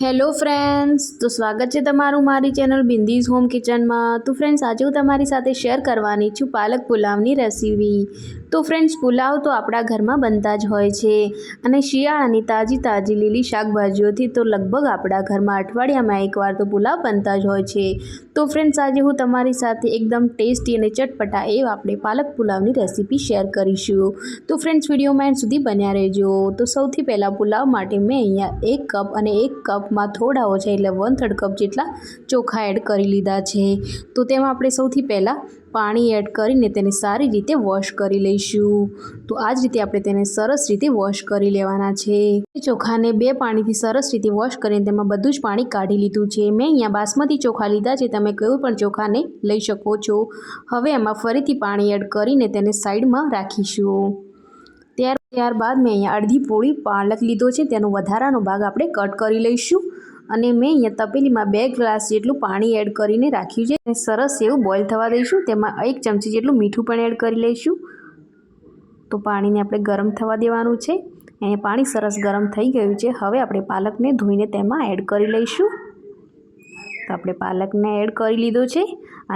Hello friends, તો સ્વાગત છે તમારું મારી ચેનલ બિંદીઝ હોમ કિચનમાં। તો ફ્રેન્ડ્સ, આજે હું તમારી સાથે શેર કરવાની છું પાલક પુલાવની રેસીપી। તો ફ્રેન્ડ્સ, પુલાવ તો આપણા ઘરમાં બનતા જ હોય છે અને શિયાળાની તાજી લીલી શાકભાજીઓથી તો લગભગ આપણા ઘરમાં અઠવાડિયામાં એકવાર તો પુલાવ બનતા જ હોય છે। તો ફ્રેન્ડ્સ, આજે હું તમારી સાથે એકદમ ટેસ્ટી અને ચટપટા એવા આપણે પાલક પુલાવની રેસીપી શેર કરીશું। તો ફ્રેન્ડ્સ, વિડીયોમાં એન્ડ સુધી બન્યા રહેજો। તો સૌથી પહેલાં પુલાવ માટે મેં અહીંયા 1 કપ અને 1 કપમાં થોડા ઓછા એટલે 1/3 કપ જેટલા ચોખા એડ કરી લીધા છે। તો તેમાં આપણે સૌથી પહેલાં પાણી એડ કરીને તેને સારી રીતે વોશ કરી લઈશું। તો આ જ રીતે આપણે તેને સરસ રીતે વોશ કરી લેવાના છે। ચોખાને 2 પાણીથી સરસ રીતે વોશ કરીને તેમાં બધું જ પાણી કાઢી લીધું છે। મેં અહીંયા બાસમતી ચોખા લીધા છે, તમે કોઈ પણ ચોખાને લઈ શકો છો। હવે એમાં ફરીથી પાણી એડ કરીને તેને સાઈડમાં રાખીશું। ત્યારબાદ મેં અહીંયા અડધી પોળી પાલક લીધો છે, તેનો વધારાનો ભાગ આપણે કટ કરી લઈશું અને મેં અહીંયા તપેલીમાં 2 ગ્લાસ જેટલું પાણી એડ કરીને રાખ્યું છે અને સરસ એવું બોઇલ થવા દઈશું। તેમાં 1 ચમચી જેટલું મીઠું પણ એડ કરી લઈશું। તો પાણીને આપણે ગરમ થવા દેવાનું છે અને પાણી સરસ ગરમ થઈ ગયું છે। હવે આપણે પાલકને ધોઈને તેમાં એડ કરી લઈશું। તો આપણે પાલકને એડ કરી લીધો છે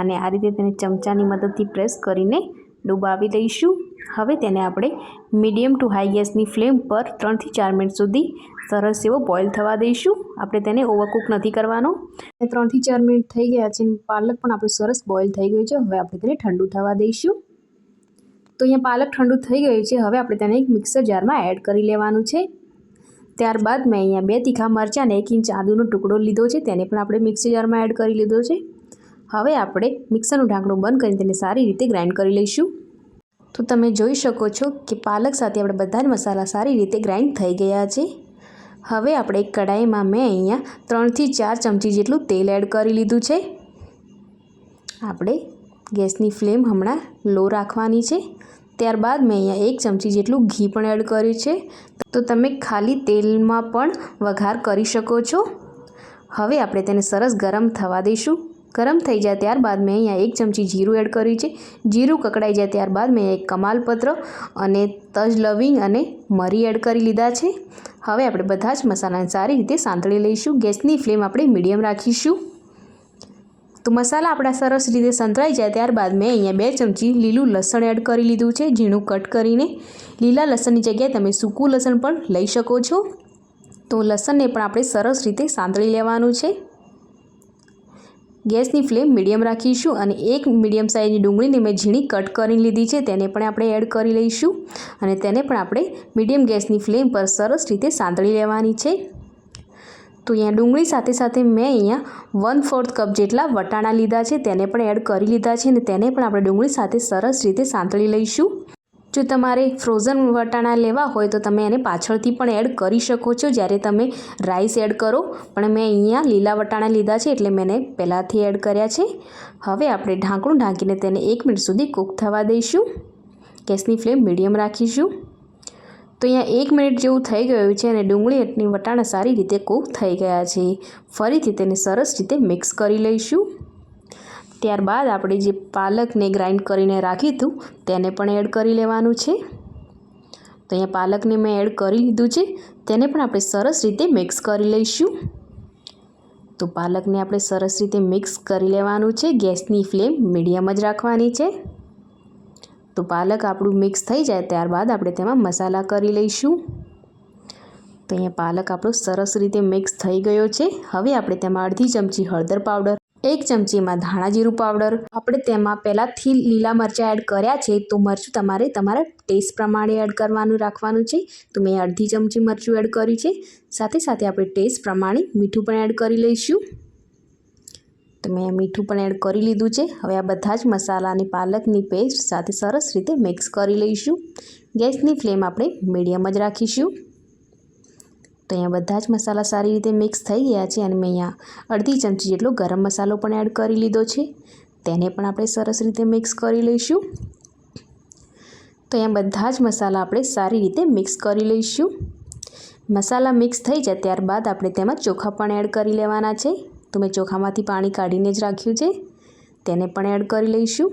અને આ રીતે તેને ચમચાની મદદથી પ્રેસ કરીને ડુબાવી લઈશું। હવે તેને આપણે મીડિયમ ટુ હાઈ ગેસની ફ્લેમ પર 3 થી 4 મિનિટ સુધી સરસ એવો બોઇલ થવા દઈશું। આપણે તેને ઓવરકુક નથી કરવાનો। 3 થી 4 મિનિટ થઈ ગયા છે, પાલક પણ આપણું સરસ બોઇલ થઈ ગયું છે। હવે આપણે તેને ઠંડુ થવા દઈશું। તો અહીંયા પાલક ઠંડુ થઈ ગયું છે। હવે આપણે તેને એક મિક્સર જારમાં એડ કરી લેવાનું છે। ત્યારબાદ મેં અહીંયા 2 તીખા મરચાં અને 1 ઇંચ આદુનો ટુકડો લીધો છે, તેને પણ આપણે મિક્સર જારમાં એડ કરી લીધો છે। હવે આપણે મિક્સરનું ઢાંકણું બંધ કરીને તેને સારી રીતે ગ્રાઇન્ડ કરી લઈશું। તો તમે જોઈ શકો છો કે પાલક સાથે આપણે બધા જ મસાલા સારી રીતે ગ્રાઇન્ડ થઈ ગયા છે। હવે આપણે એક કઢાઈમાં મેં અહીંયા 3 થી 4 ચમચી જેટલું તેલ એડ કરી લીધું છે। આપણે ગેસની ફ્લેમ હમણાં લો રાખવાની છે। ત્યારબાદ મેં અહીંયા 1 ચમચી જેટલું ઘી પણ એડ કર્યું છે। તો તમે ખાલી તેલમાં પણ વઘાર કરી શકો છો। હવે આપણે તેને સરસ ગરમ થવા દઈશું। ગરમ થઈ જાય ત્યારબાદ મેં અહીંયા 1 ચમચી જીરું એડ કર્યું છે। જીરું કકડાઈ જાય ત્યારબાદ મેં એક કમાલપત્ર અને તજ લવિંગ અને મરી એડ કરી લીધા છે। હવે આપણે બધા જ મસાલાને સારી રીતે સાંતળી લઈશું। ગેસની ફ્લેમ આપણે મીડિયમ રાખીશું। તો મસાલા આપણા સરસ રીતે સંતળાઈ જાય ત્યારબાદ મેં અહીંયા 2 ચમચી લીલું લસણ એડ કરી લીધું છે, ઝીણું કટ કરીને। લીલા લસણની જગ્યાએ તમે સૂકું લસણ પણ લઈ શકો છો। તો લસણને પણ આપણે સરસ રીતે સાંતળી લેવાનું છે। ગેસની ફ્લેમ મીડિયમ રાખીશું અને એક મીડિયમ સાઇઝની ડુંગળીને મેં ઝીણી કટ કરી લીધી છે, તેને પણ આપણે એડ કરી લઈશું અને તેને પણ આપણે મીડિયમ ગેસની ફ્લેમ પર સરસ રીતે સાંતળી લેવાની છે। તો અહીંયા ડુંગળી સાથે સાથે મેં અહીંયા 1/4 કપ જેટલા વટાણા લીધા છે, તેને પણ એડ કરી લીધા છે અને તેને પણ આપણે ડુંગળી સાથે સરસ રીતે સાંતળી લઈશું। જો તમારે ફ્રોઝન વટાણા લેવા હોય તો તમે એને પાછળથી પણ એડ કરી શકો છો જ્યારે તમે રાઈસ એડ કરો, પણ મેં અહીંયા લીલા વટાણા લીધા છે એટલે મેં પહેલાંથી એડ કર્યા છે। હવે આપણે ઢાંકણું ઢાંકીને તેને 1 મિનિટ સુધી કૂક થવા દઈશું। ગેસની ફ્લેમ મીડિયમ રાખીશું। તો અહીંયા 1 મિનિટ જેવું થઈ ગયું છે અને ડુંગળી અને વટાણા સારી રીતે કૂક થઈ ગયા છે। ફરીથી તેને સરસ રીતે મિક્સ કરી લઈશું। ત્યારબાદ આપણે જે પાલકને ગ્રાઇન્ડ કરીને રાખ્યું હતું તેને પણ એડ કરી લેવાનું છે। તો અહીંયા પાલકને મેં એડ કરી લીધું છે, તેને પણ આપણે સરસ રીતે મિક્સ કરી લઈશું। તો પાલકને આપણે સરસ રીતે મિક્સ કરી લેવાનું છે। ગેસની ફ્લેમ મીડિયમ જ રાખવાની છે। તો પાલક આપણું મિક્સ થઈ જાય ત્યારબાદ આપણે તેમાં મસાલા કરી લઈશું। તો અહીંયા પાલક આપણો સરસ રીતે મિક્સ થઈ ગયો છે। હવે આપણે તેમાં અડધી ચમચી હળદર પાવડર, 1 ચમચીમાં ધાણા જીરું પાવડર, આપણે તેમાં પહેલાંથી લીલા મરચાં એડ કર્યા છે, તો મરચું તમારે તમારા ટેસ્ટ પ્રમાણે એડ કરવાનું રાખવાનું છે। તો મેં અડધી ચમચી મરચું એડ કર્યું છે, સાથે સાથે આપણે ટેસ્ટ પ્રમાણે મીઠું પણ એડ કરી લઈશું। તો મેં મીઠું પણ એડ કરી લીધું છે। હવે આ બધા જ મસાલાની પાલકની પેસ્ટ સાથે સરસ રીતે મિક્સ કરી લઈશું। ગેસની ફ્લેમ આપણે મીડિયમ જ રાખીશું। તો અહીંયા બધા જ મસાલા સારી રીતે મિક્સ થઈ ગયા છે અને મેં અહીંયા અડધી ચમચી જેટલો ગરમ મસાલો પણ એડ કરી લીધો છે, તેને પણ આપણે સરસ રીતે મિક્સ કરી લઈશું। તો અહીંયા બધા જ મસાલા આપણે સારી રીતે મિક્સ કરી લઈશું। મસાલા મિક્સ થઈ જાય ત્યારબાદ આપણે તેમાં ચોખા પણ એડ કરી લેવાના છે। તો મેં ચોખામાંથી પાણી કાઢીને જ રાખ્યું છે, તેને પણ એડ કરી લઈશું।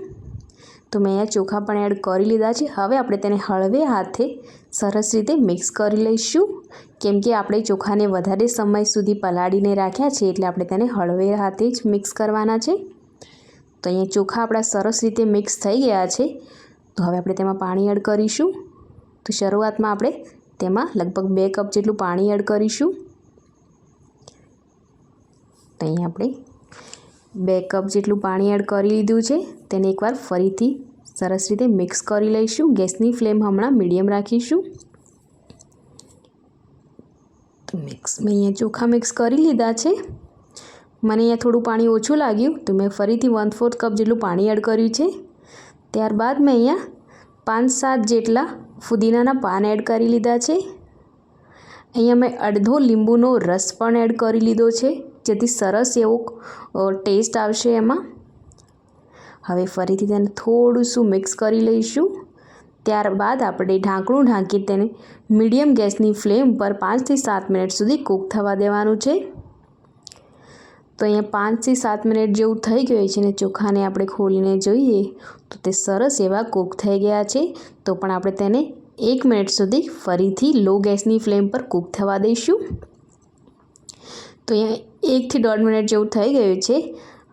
તો મેં અહીંયા ચોખા પણ એડ કરી લીધા છે। હવે આપણે તેને હળવે હાથે સરસ રીતે મિક્સ કરી લઈશું, કેમ કે આપણે ચોખાને વધારે સમય સુધી પલાળીને રાખ્યા છે, એટલે આપણે તેને હળવે હાથે જ મિક્સ કરવાના છે। તો અહીંયા ચોખા આપણા સરસ રીતે મિક્સ થઈ ગયા છે। તો હવે આપણે તેમાં પાણી એડ કરીશું। તો શરૂઆતમાં આપણે તેમાં લગભગ 2 કપ જેટલું પાણી એડ કરીશું। તો અહીંયા આપણે 2 કપ જેટલું પાણી એડ કરી લીધું છે। તેને એકવાર ફરીથી સરસ રીતે મિક્સ કરી લઈશું। ગેસની ફ્લેમ હમણાં મીડિયમ રાખીશું। તો મેં અહીંયા ચોખા મિક્સ કરી લીધા છે। મને અહીંયા થોડું પાણી ઓછું લાગ્યું, તો મેં ફરીથી 1/4 કપ જેટલું પાણી એડ કર્યું છે। ત્યારબાદ મેં અહીંયા 5-7 જેટલા ફુદીનાના પાન એડ કરી લીધા છે। અહીંયા મેં અડધો લીંબુનો રસ પણ એડ કરી લીધો છે, જેથી સરસ એવો ટેસ્ટ આવશે એમાં। હવે ફરીથી તેને થોડું શું મિક્સ કરી લઈશું। ત્યારબાદ આપણે ઢાંકણું ઢાંકી તેને મીડિયમ ગેસની ફ્લેમ પર 5 થી 7 મિનિટ સુધી કૂક થવા દેવાનું છે। તો અહીંયા 5 થી 7 મિનિટ જેવું થઈ ગયું છે, અને ચોખાને આપણે ખોલીને જોઈએ તો તે સરસ એવા કૂક થઈ ગયા છે। તો પણ આપણે તેને 1 મિનિટ સુધી ફરીથી લો ગેસની ફ્લેમ પર કૂક થવા દઈશું। તો અહીંયા 1 થી 1.5 મિનિટ જેવું થઈ ગયું છે,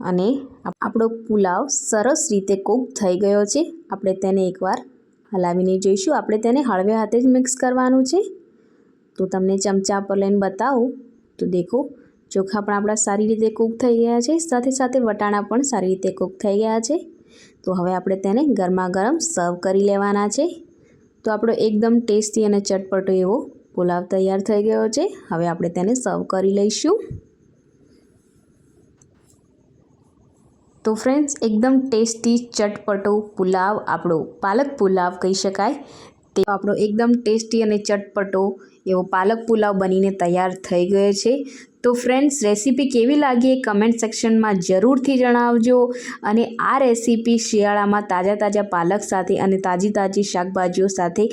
અને આપણો પુલાવ સરસ રીતે કૂક થઈ ગયો છે। આપણે તેને એકવાર હલાવીને જોઈશું। આપણે તેને હળવે હાથે જ મિક્સ કરવાનું છે। તો તમને ચમચા પર લઈને બતાવું તો દેખો, ચોખા પણ આપણા સારી રીતે કૂક થઈ ગયા છે, સાથે સાથે વટાણા પણ સારી રીતે કૂક થઈ ગયા છે। તો હવે આપણે તેને ગરમા ગરમ સર્વ કરી લેવાના છે। તો આપણો એકદમ ટેસ્ટી અને ચટપટો એવો પુલાવ તૈયાર થઈ ગયો છે। હવે આપણે તેને સર્વ કરી લઈશું। તો ફ્રેન્ડ્સ, એકદમ ટેસ્ટી ચટપટો પુલાવ, આપણો પાલક પુલાવ કહી શકાય, તે આપણો એકદમ ટેસ્ટી અને ચટપટો એવો પાલક પુલાવ બનીને તૈયાર થઈ ગયો છે। તો ફ્રેન્ડ્સ, રેસીપી કેવી લાગી એ કમેન્ટ સેક્શનમાં જરૂરથી જણાવજો। અને આ રેસીપી શિયાળામાં તાજા તાજા પાલક સાથે અને તાજી તાજી શાકભાજીઓ સાથે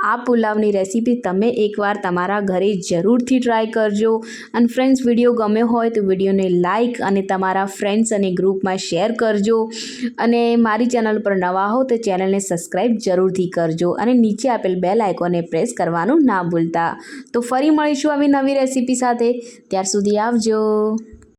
આ પુલાવની રેસીપી તમે એકવાર તમારા ઘરે જરૂરથી ટ્રાય કરજો। અને ફ્રેન્ડ્સ, વિડીયો ગમ્યો હોય તો વિડીયોને લાઇક અને તમારા ફ્રેન્ડ્સ અને ગ્રુપમાં શેર કરજો। અને મારી ચેનલ પર નવા હો તો ચેનલને સબસ્ક્રાઈબ જરૂરથી કરજો, અને નીચે આપેલ બેલ આઇકોનને પ્રેસ કરવાનું ના ભૂલતા। તો ફરી મળીશું આવી નવી રેસીપી સાથે। ત્યાર સુધી આવજો।